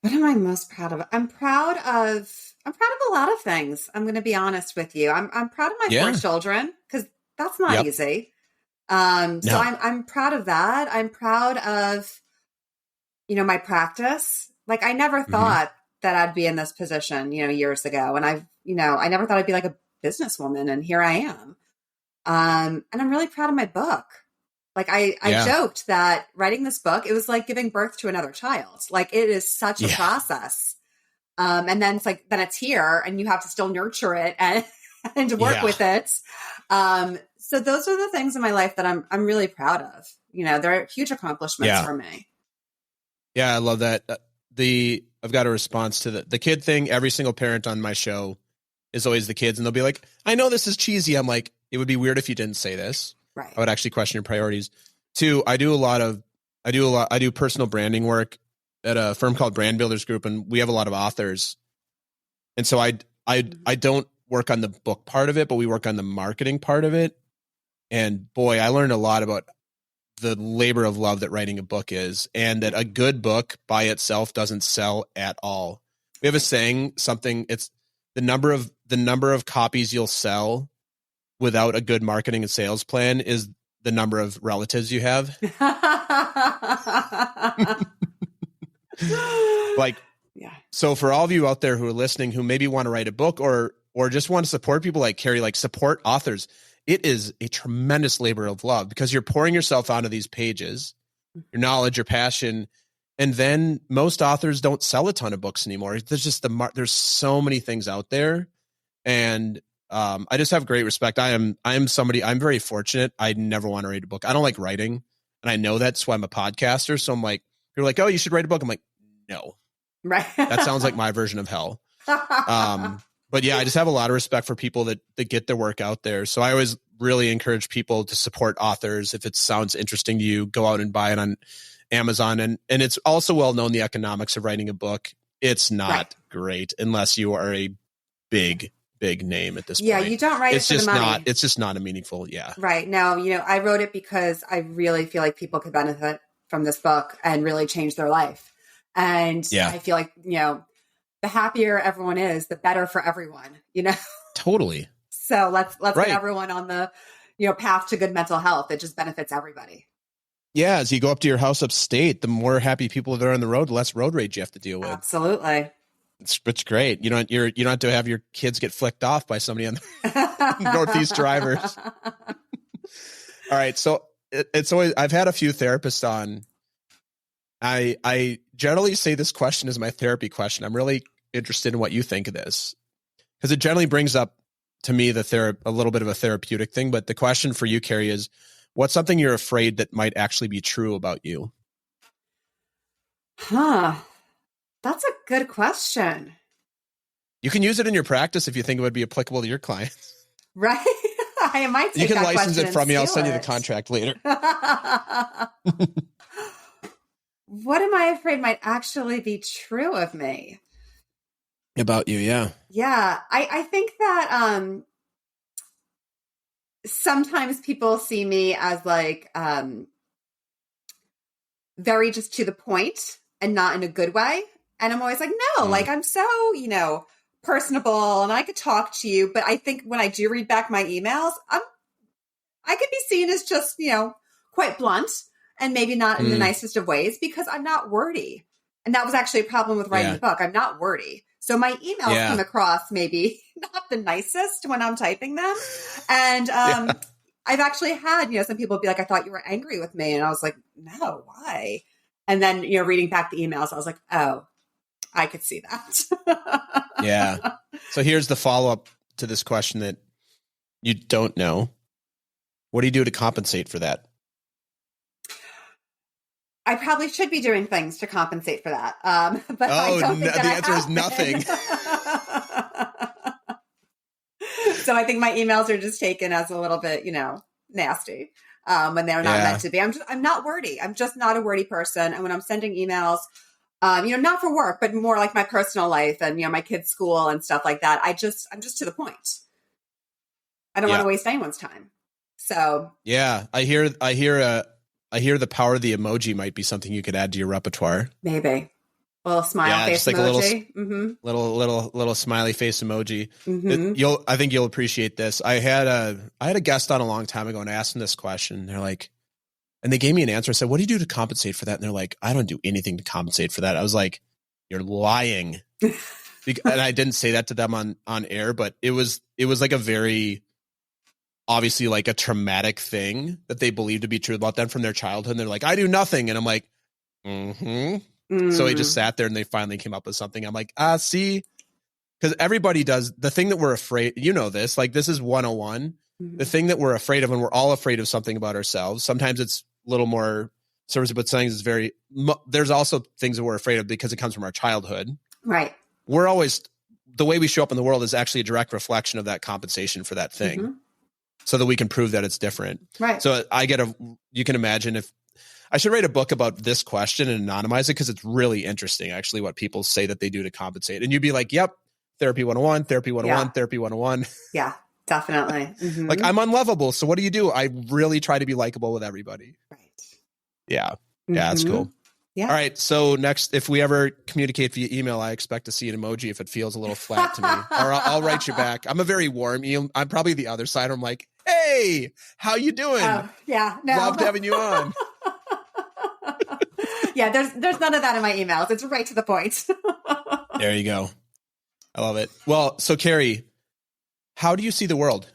What am I most proud of? I'm proud of a lot of things. I'm going to be honest with you. I'm proud of my 4 children, because that's not easy. So I'm proud of that. I'm proud of, my practice. Like, I never thought that I'd be in this position, years ago. And I never thought I'd be like a businesswoman, and here I am. And I'm really proud of my book. Like, I joked that writing this book, it was like giving birth to another child. Like, it is such a process. And then it's like, then it's here and you have to still nurture it and work with it. So those are the things in my life that I'm really proud of. They're huge accomplishments for me. Yeah, I love that. I've got a response to the kid thing. Every single parent on my show is always the kids, and they'll be like, I know this is cheesy. I'm like, it would be weird if you didn't say this. Right. I would actually question your priorities. 2, I do personal branding work at a firm called Brand Builders Group, and we have a lot of authors. And so I don't work on the book part of it, but we work on the marketing part of it. And boy, I learned a lot about the labor of love that writing a book is, and that a good book by itself doesn't sell at all. We have a saying, it's the number of copies you'll sell without a good marketing and sales plan is the number of relatives you have. So for all of you out there who are listening, who maybe want to write a book or just want to support people like Keri, like support authors, it is a tremendous labor of love, because you're pouring yourself onto these pages, your knowledge, your passion. And then most authors don't sell a ton of books anymore. There's just there's so many things out there. And I just have great respect. I'm very fortunate. I never want to write a book. I don't like writing. And I know that's why I'm a podcaster. So I'm like, you're like, oh, you should write a book. I'm like, no, right. That sounds like my version of hell. But yeah, I just have a lot of respect for people that get their work out there. So I always really encourage people to support authors. If it sounds interesting to you, go out and buy it on Amazon. And it's also well known, the economics of writing a book. It's not great unless you are a big big name at this Yeah, point. you don't write It's it for just the money. not. It's just not a meaningful. Yeah. Right. No, I wrote it because I really feel like people could benefit from this book and really change their life. And I feel like, the happier everyone is, the better for everyone, Totally. So let's get everyone on the, path to good mental health. It just benefits everybody. Yeah. As you go up to your house upstate, the more happy people that are on the road, the less road rage you have to deal with. Absolutely. It's great. You don't have to have your kids get flicked off by somebody on the Northeast drivers. All right. So it's always, I've had a few therapists on. I generally say this question is my therapy question. I'm really interested in what you think of this, because it generally brings up to me a little bit of a therapeutic thing. But the question for you, Keri, is what's something you're afraid that might actually be true about you? That's a good question. You can use it in your practice if you think it would be applicable to your clients. Right. I might take You can that license it from me. I'll send you the it. contract later. What am I afraid might actually be true of me? About you, yeah. Yeah. I think that sometimes people see me as like very just to the point and not in a good way. And I'm always like, no, like I'm so, personable and I could talk to you. But I think when I do read back my emails, I could be seen as just, quite blunt and maybe not in the nicest of ways because I'm not wordy. And that was actually a problem with writing the book. I'm not wordy. So my emails come across maybe not the nicest when I'm typing them. And I've actually had, some people be like, I thought you were angry with me. And I was like, no, why? And then, reading back the emails, I was like, oh, I could see that. Yeah. So here's the follow-up to this question that you don't know. What do you do to compensate for that? I probably should be doing things to compensate for that. But I don't think that the answer is nothing. So I think my emails are just taken as a little bit, nasty when they're not meant to be. I'm not wordy. I'm just not a wordy person. And when I'm sending emails, not for work, but more like my personal life and, my kids' school and stuff like that, I'm just to the point. I don't want to waste anyone's time. So yeah, I hear the power of the emoji might be something you could add to your repertoire. Maybe a little smile face like emoji. A little smiley face emoji. I think you'll appreciate this. I had a guest on a long time ago and I asked them this question. They're like, and they gave me an answer. I said, what do you do to compensate for that? And they're like, I don't do anything to compensate for that. I was like, you're lying. And I didn't say that to them on air, but it was like a very, obviously like a traumatic thing that they believe to be true about them from their childhood. And they're like, I do nothing. And I'm like, So I just sat there and they finally came up with something. I'm like, see, because everybody does the thing that we're afraid, this, like, this is 101. The thing that we're afraid of, and we're all afraid of something about ourselves. Sometimes it's a little more serviceable, but sometimes it's there's also things that we're afraid of because it comes from our childhood. Right. We're always, the way we show up in the world is actually a direct reflection of that compensation for that thing. So that we can prove that it's different. Right. So you can imagine if I should write a book about this question and anonymize it, because it's really interesting actually what people say that they do to compensate. And you'd be like, yep, therapy 101, therapy 101, therapy 101. Yeah, definitely. Like, I'm unlovable. So what do? I really try to be likable with everybody. Right. Yeah. Yeah, that's cool. Yeah. All right. So next, if we ever communicate via email, I expect to see an emoji if it feels a little flat to me, or I'll write you back. I'm a very warm. I'm probably the other side. I'm like, hey, how you doing? Yeah. No. Loved having you on. Yeah. There's none of that in my emails. It's right to the point. There you go. I love it. Well, so Keri, how do you see the world?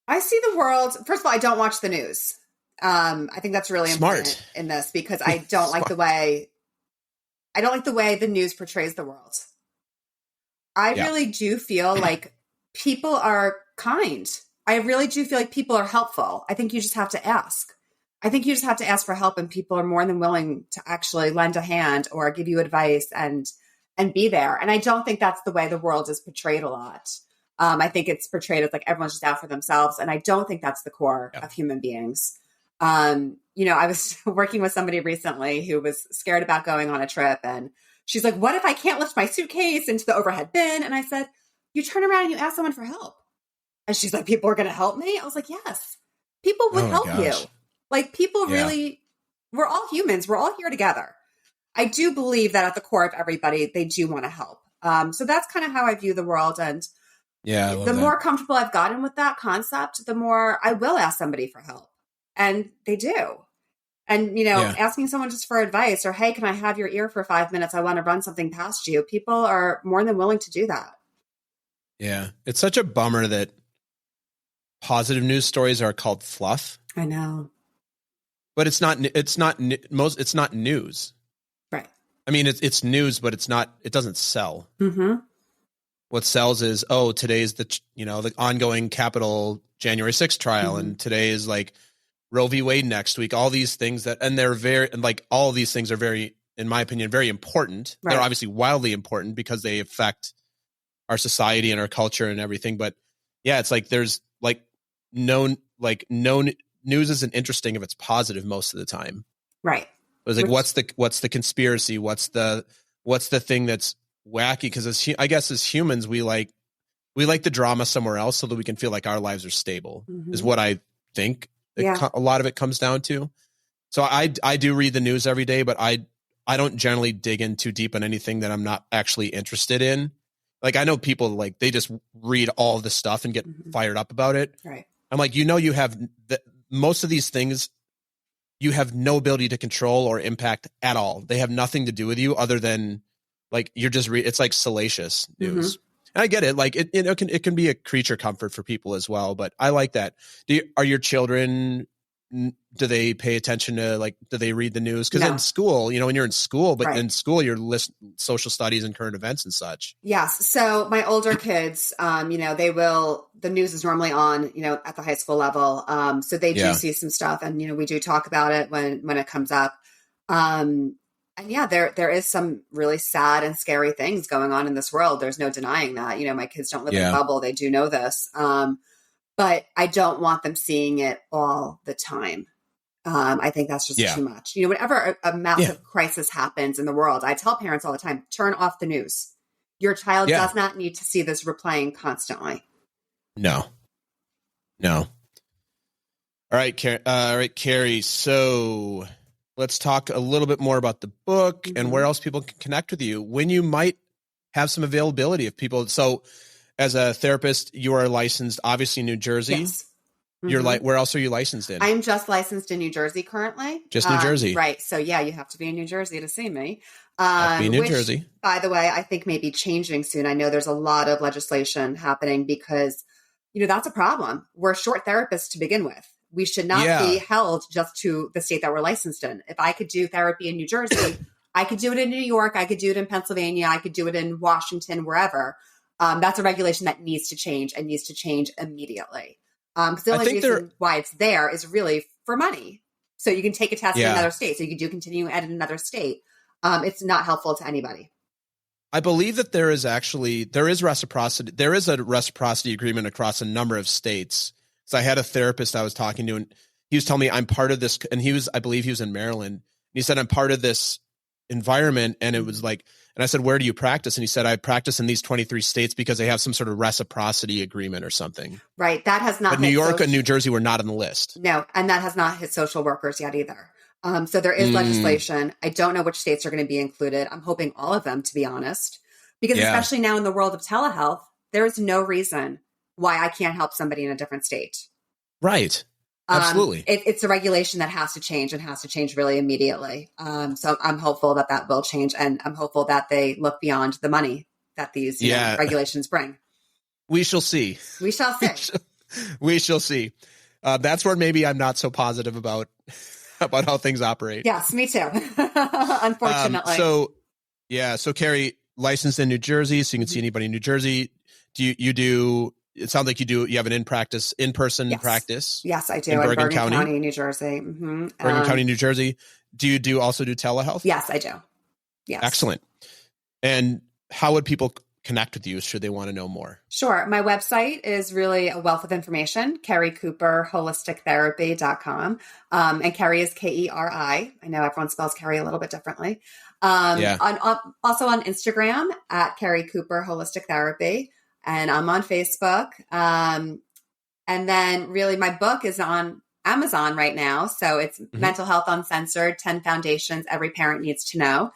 I see the world. First of all, I don't watch the news. I think that's really important in this because I don't like the way the news portrays the world. I really do feel like people are kind. I really do feel like people are helpful. I think you just have to ask. I think you just have to ask for help, and people are more than willing to actually lend a hand or give you advice and be there. And I don't think that's the way the world is portrayed a lot. I think it's portrayed as like everyone's just out for themselves. And I don't think that's the core of human beings. I was working with somebody recently who was scared about going on a trip, and She's like, what if I can't lift my suitcase into the overhead bin? And I said, you turn around and you ask someone for help. And she's like, people are going to help me? I was like, yes, people would help you. Like people really, we're all humans. We're all here together. I do believe that at the core of everybody, they do want to help. So that's kind of how I view the world. And the more comfortable I've gotten with that concept, the more I will ask somebody for help. And they do. And, asking someone just for advice or, hey, can I have your ear for 5 minutes? I want to run something past you. People are more than willing to do that. Yeah. It's such a bummer that positive news stories are called fluff. I know. But it's not news. Right. I mean, it's news, but it doesn't sell. Mm-hmm. What sells is, today's the ongoing Capitol January 6th trial. Mm-hmm. And today is like Roe v. Wade next week, all these things all of these things are very, in my opinion, very important. Right. They're obviously wildly important because they affect our society and our culture and everything. But yeah, it's like, there's no news isn't interesting if it's positive most of the time. Right. It was like, what's the conspiracy? What's the thing that's wacky? Cause I guess as humans, we like the drama somewhere else so that we can feel like our lives are stable, is what I think. A lot of it comes down to. So I do read the news every day, but I don't generally dig in too deep on anything that I'm not actually interested in. Like I know people they just read all the stuff and get fired up about it. Right. I'm like, you have most of these things, you have no ability to control or impact at all. They have nothing to do with you other than you're just it's like salacious news. Mm-hmm. And I get it. Like it can be a creature comfort for people as well, but I like that. Are your children, do they pay attention to do they read the news? Because in school, when you're in school, but in school, you're listening social studies and current events and such. Yes. So my older kids, the news is normally on, at the high school level. So they do see some stuff and, we do talk about it when it comes up. And there is some really sad and scary things going on in this world. There's no denying that. My kids don't live in a bubble. They do know this. But I don't want them seeing it all the time. I think that's just too much. Whenever a massive crisis happens in the world, I tell parents all the time, turn off the news. Your child does not need to see this replaying constantly. No. All right, Keri. So let's talk a little bit more about the book and where else people can connect with you, when you might have some availability of people. So as a therapist, you are licensed, obviously, in New Jersey. Yes. Mm-hmm. You're where else are you licensed in? I'm just licensed in New Jersey currently. Just New Jersey. Right. So you have to be in New Jersey to see me. New Jersey. By the way, I think may be changing soon. I know there's a lot of legislation happening because, that's a problem. We're short therapists to begin with. We should not be held just to the state that we're licensed in. If I could do therapy in New Jersey, I could do it in New York. I could do it in Pennsylvania. I could do it in Washington, wherever. That's a regulation that needs to change and needs to change immediately. Because the only reason why it's there is really for money. So you can take a test in another state. So you can do continuing ed in another state. It's not helpful to anybody. I believe that there is reciprocity. There is a reciprocity agreement across a number of states. So I had a therapist I was talking to, and he was telling me I'm part of this. And I believe he was in Maryland. And he said, I'm part of this environment. And it was and I said, where do you practice? And he said, I practice in these 23 states because they have some sort of reciprocity agreement or something. Right. That has not. But New York and New Jersey were not on the list. No. And that has not hit social workers yet either. So there is legislation. I don't know which states are going to be included. I'm hoping all of them, to be honest, because especially now in the world of telehealth, there is no reason why I can't help somebody in a different state. Right. Absolutely. It's a regulation that has to change and has to change really immediately. So I'm hopeful that will change. And I'm hopeful that they look beyond the money that these regulations bring. We shall see. We shall see. We shall see. That's where maybe I'm not so positive about how things operate. Yes, me too. Unfortunately. So Keri, licensed in New Jersey, so you can see anybody in New Jersey. It sounds like you have an in-person practice. Yes, I do. In Bergen County, New Jersey. Mm-hmm. Bergen County, New Jersey. Do you also do telehealth? Yes, I do. Yes. Excellent. And how would people connect with you should they want to know more? Sure. My website is really a wealth of information, Keri Cooper Holistic Therapy.com. And Keri is Keri. I know everyone spells Keri a little bit differently. Also on Instagram at Keri Cooper Holistic Therapy. And I'm on Facebook. And then really my book is on Amazon right now. So it's Mental Health Uncensored, 10 Foundations Every Parent Needs to Know.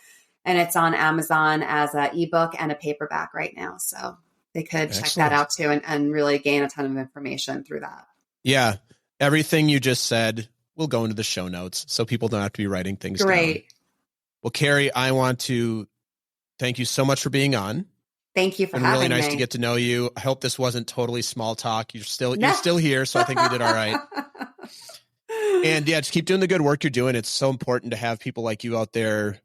And it's on Amazon as an ebook and a paperback right now. So they could check that out too and really gain a ton of information through that. Yeah. Everything you just said will go into the show notes so people don't have to be writing things down. Great. Well, Keri, I want to thank you so much for being on. Thank you for having me. Really nice to get to know you. I hope this wasn't totally small talk. You're still here, so I think we did all right. And yeah, just keep doing the good work you're doing. It's so important to have people like you out there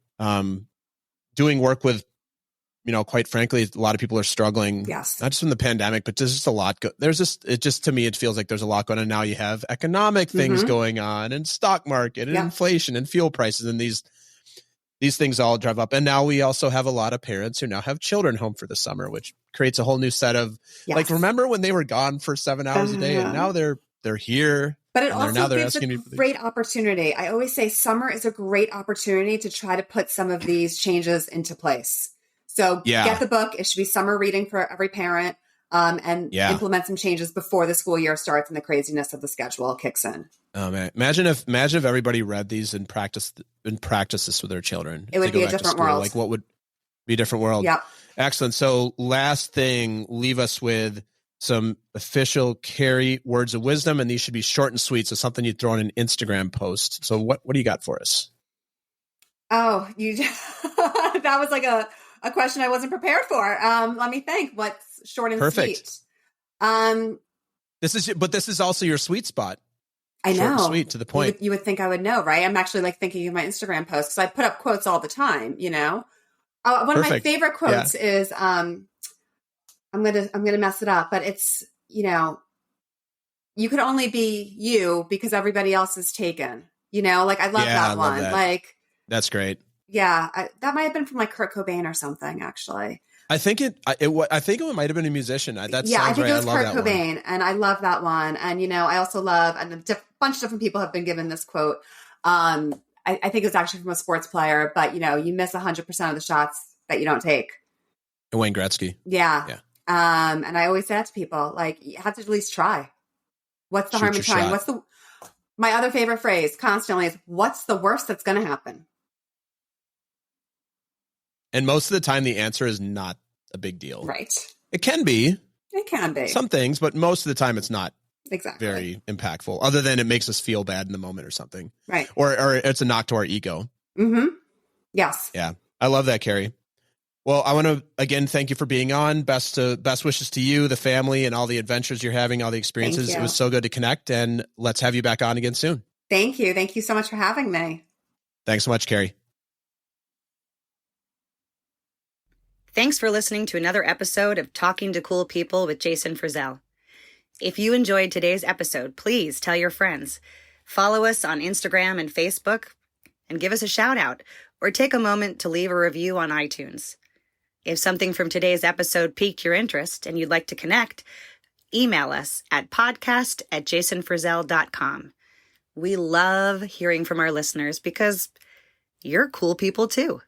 doing work with, quite frankly, a lot of people are struggling. Yes. Not just from the pandemic, but there's just a lot. To me, it feels like there's a lot going on. Now you have economic things going on and stock market and inflation and fuel prices and these things all drive up. And now we also have a lot of parents who now have children home for the summer, which creates a whole new set of like, remember when they were gone for 7 hours a day and now they're here. But it also gives a great opportunity. I always say summer is a great opportunity to try to put some of these changes into place. So get the book. It should be summer reading for every parent and implement some changes before the school year starts and the craziness of the schedule kicks in. Oh man. Imagine if everybody read these and practiced this with their children. It would be a different world. Like what would be a different world? Yeah. Excellent. So last thing, leave us with some official Keri words of wisdom, and these should be short and sweet. So something you'd throw in an Instagram post. So what do you got for us? Oh, that was like a question I wasn't prepared for. Let me think. What's short and sweet? This is also your sweet spot. I know. Short and sweet, to the point. You would think I would know, right? I'm actually like thinking of my Instagram posts because I put up quotes all the time, One of my favorite quotes is, I'm gonna mess it up, but it's, you could only be you because everybody else is taken. I love that one. That. Like, that's great. Yeah, that might have been from like Kurt Cobain or something. Actually, I think it might have been a musician. I think it was Kurt Cobain, and I love that one. And I also love, and a bunch of different people have been given this quote. I think it was actually from a sports player, but you miss 100% of the shots that you don't take. Wayne Gretzky. Yeah. And I always say that to people, like, you have to at least try. What's the harm in trying? My other favorite phrase constantly is, what's the worst that's going to happen? And most of the time, the answer is not a big deal. Right. It can be. Some things, but most of the time it's not exactly very impactful, other than it makes us feel bad in the moment or something. Right. Or it's a knock to our ego. Mm-hmm. Yes. Yeah. I love that, Keri. Well, I want to, again, thank you for being on. Best wishes to you, the family, and all the adventures you're having, all the experiences. It was so good to connect, and let's have you back on again soon. Thank you. Thank you so much for having me. Thanks so much, Keri. Thanks for listening to another episode of Talking to Cool People with Jason Frizzell. If you enjoyed today's episode, please tell your friends. Follow us on Instagram and Facebook, and give us a shout out, or take a moment to leave a review on iTunes. If something from today's episode piqued your interest and you'd like to connect, email us at podcast@jasonfrizzell.com. We love hearing from our listeners because you're cool people too.